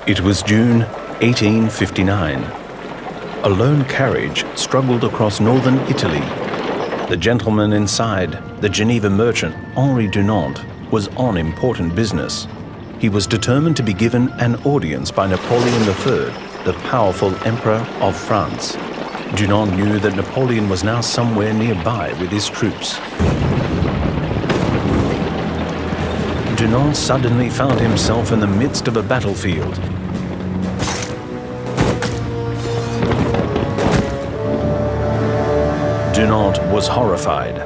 It was June 1859. A lone carriage struggled across northern Italy. The gentleman inside, the Geneva merchant Henri Dunant, was on important business. He was determined to be given an audience by Napoleon III, the powerful Emperor of France. Dunant knew that Napoleon was now somewhere nearby with his troops. Dunant suddenly found himself in the midst of a battlefield. Dunant was horrified.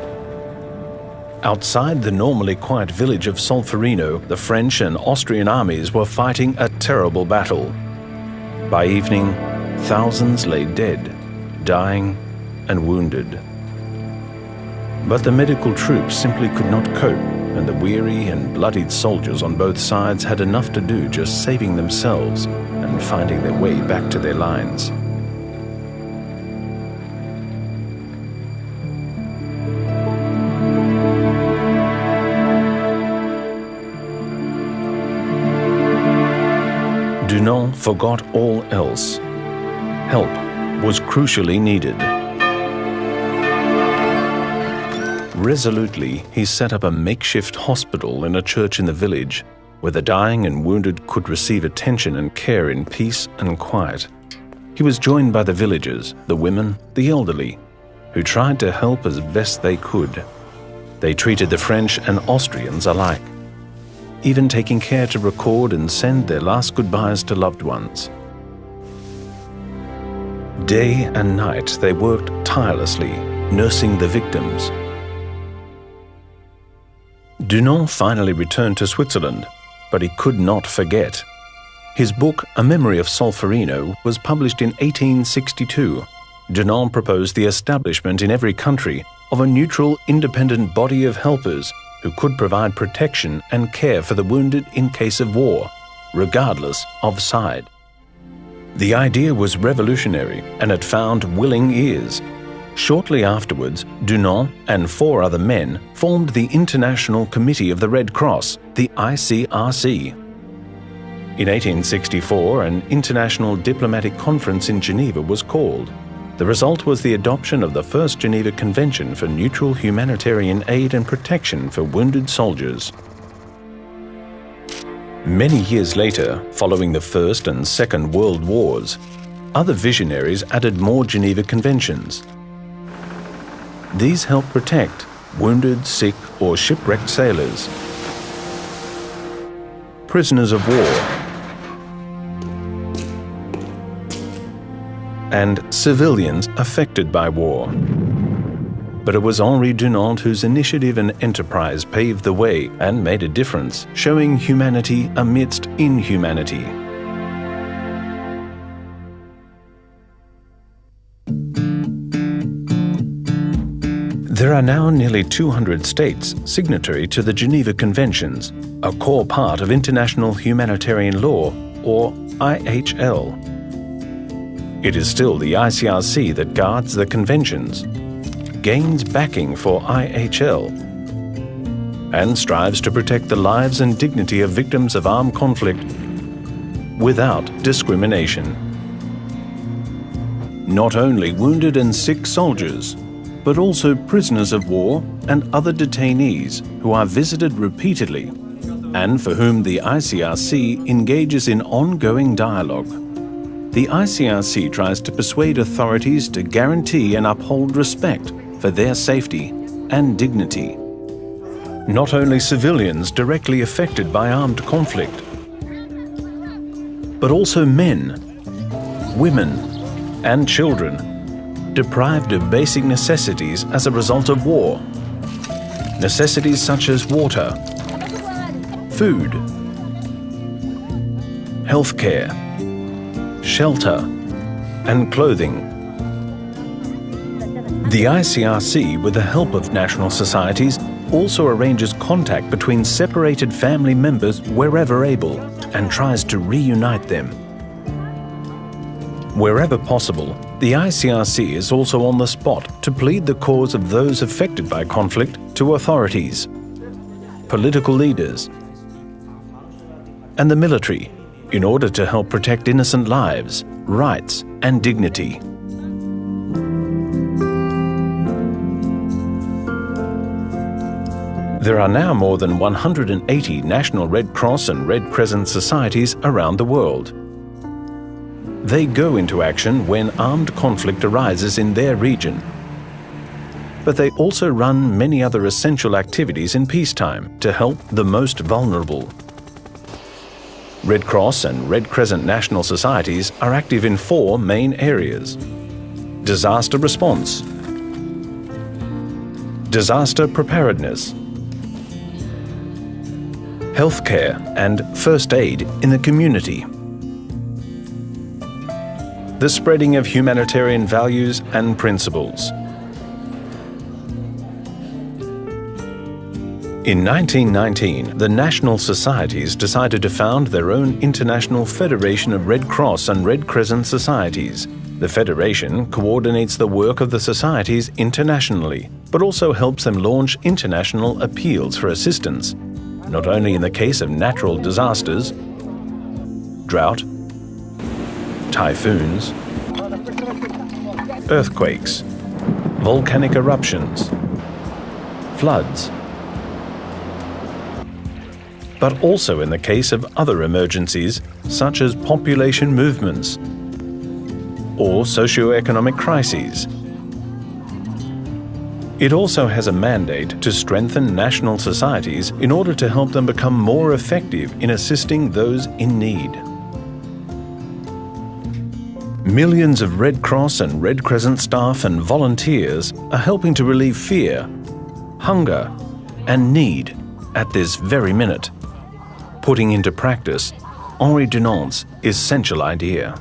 Outside the normally quiet village of Solferino, the French and Austrian armies were fighting a terrible battle. By evening, thousands lay dead, dying and wounded. But the medical troops simply could not cope, and the weary and bloodied soldiers on both sides had enough to do just saving themselves and finding their way back to their lines. Dunant forgot all else. Help was crucially needed. Resolutely, he set up a makeshift hospital in a church in the village, where the dying and wounded could receive attention and care in peace and quiet. He was joined by the villagers, the women, the elderly, who tried to help as best they could. They treated the French and Austrians alike, even taking care to record and send their last goodbyes to loved ones. Day and night they worked tirelessly, nursing the victims. Dunant finally returned to Switzerland, but he could not forget. His book, A Memory of Solferino, was published in 1862. Dunant proposed the establishment in every country of a neutral, independent body of helpers who could provide protection and care for the wounded in case of war, regardless of side. The idea was revolutionary and it found willing ears. Shortly afterwards, Dunant and 4 other men formed the International Committee of the Red Cross, the ICRC. In 1864, an international diplomatic conference in Geneva was called. The result was the adoption of the First Geneva Convention for neutral humanitarian aid and protection for wounded soldiers. Many years later, following the First and Second World Wars, other visionaries added more Geneva Conventions. These helped protect wounded, sick, or shipwrecked sailors, prisoners of war, and civilians affected by war. But it was Henri Dunant whose initiative and enterprise paved the way and made a difference, showing humanity amidst inhumanity. There are now nearly 200 states signatory to the Geneva Conventions, a core part of international humanitarian law, or IHL. It is still the ICRC that guards the conventions, gains backing for IHL, and strives to protect the lives and dignity of victims of armed conflict without discrimination. Not only wounded and sick soldiers, but also prisoners of war and other detainees who are visited repeatedly and for whom the ICRC engages in ongoing dialogue. The ICRC tries to persuade authorities to guarantee and uphold respect for their safety and dignity. Not only civilians directly affected by armed conflict, but also men, women, and children deprived of basic necessities as a result of war. Necessities such as water, food, healthcare, shelter, and clothing. The ICRC, with the help of national societies, also arranges contact between separated family members wherever able and tries to reunite them. Wherever possible, the ICRC is also on the spot to plead the cause of those affected by conflict to authorities, political leaders, and the military in order to help protect innocent lives, rights, and dignity. There are now more than 180 National Red Cross and Red Crescent societies around the world. They go into action when armed conflict arises in their region. But they also run many other essential activities in peacetime to help the most vulnerable. Red Cross and Red Crescent national societies are active in 4 main areas: disaster response, disaster preparedness, healthcare and first aid in the community, the spreading of humanitarian values and principles. In 1919, the national societies decided to found their own International Federation of Red Cross and Red Crescent Societies. The federation coordinates the work of the societies internationally, but also helps them launch international appeals for assistance, not only in the case of natural disasters, drought, typhoons, earthquakes, volcanic eruptions, floods, but also in the case of other emergencies such as population movements or socio-economic crises. It also has a mandate to strengthen national societies in order to help them become more effective in assisting those in need. Millions of Red Cross and Red Crescent staff and volunteers are helping to relieve fear, hunger, and need at this very minute, putting into practice Henri Dunant's essential idea.